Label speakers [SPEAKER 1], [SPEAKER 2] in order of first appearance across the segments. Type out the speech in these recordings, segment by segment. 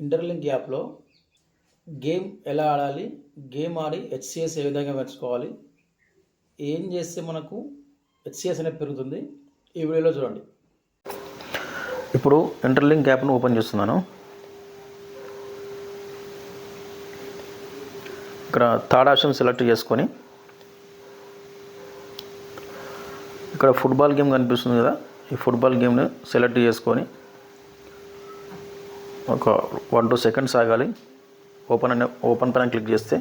[SPEAKER 1] Interlink యాప్లో game ఎలా ఆడాలి, గేమ్ ఆడి హెచ్సిఎస్ ఏ విధంగా పెంచుకోవాలి, ఏం చేస్తే మనకు హెచ్సిఎస్ అనేది పెరుగుతుంది, ఈ వీడియోలో చూడండి. ఇప్పుడు ఇంటర్లింక్ యాప్ను ఓపెన్ చేస్తున్నాను. ఇక్కడ థర్డ్ ఆప్షన్ సెలెక్ట్ చేసుకొని ఇక్కడ ఫుట్బాల్ గేమ్ కనిపిస్తుంది కదా, ఈ ఫుట్బాల్ గేమ్ని సెలెక్ట్ చేసుకొని ఒక 1-2 సెకండ్స్ ఆగాలి. ఓపెన్ పైన క్లిక్ చేస్తే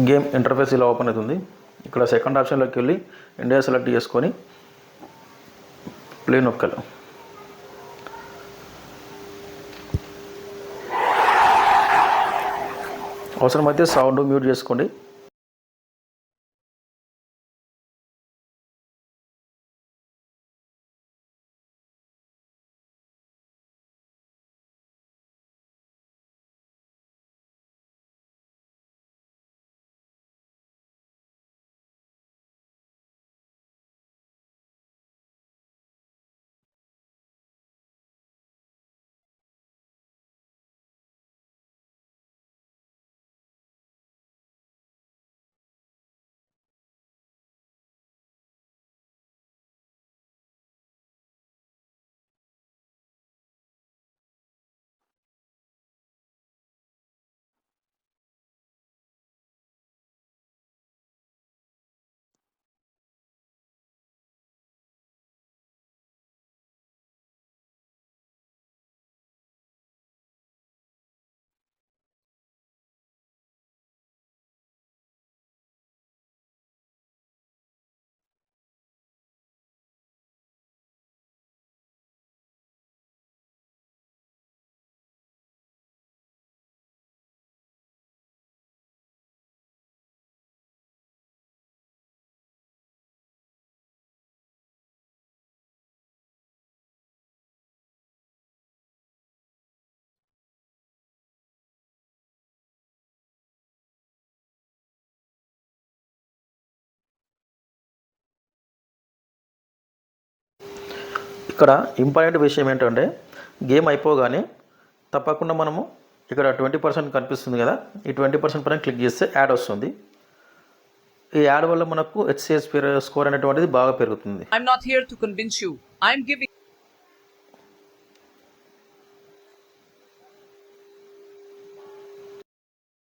[SPEAKER 1] గేమ్ ఇంటర్ఫేస్ ఇలా ఓపెన్ అవుతుంది. ఇక్కడ సెకండ్ ఆప్షన్లోకి వెళ్ళి ఇండియా సెలెక్ట్ చేసుకొని ప్లే నొక్కాలి. అవసరమైతే సౌండ్ మ్యూట్ చేసుకోండి. ఇక్కడ ఇంపార్టెంట్ విషయం ఏంటంటే గేమ్ అయిపోగానే తప్పకుండా మనము ఇక్కడ 20% కనిపిస్తుంది కదా, ఈ 20% పైన క్లిక్ చేస్తే యాడ్ వస్తుంది. ఈ యాడ్ వల్ల మనకు హెచ్సిఎస్ స్కోర్ అనేటువంటిది బాగా పెరుగుతుంది.
[SPEAKER 2] I'm not here to convince you. I'm giving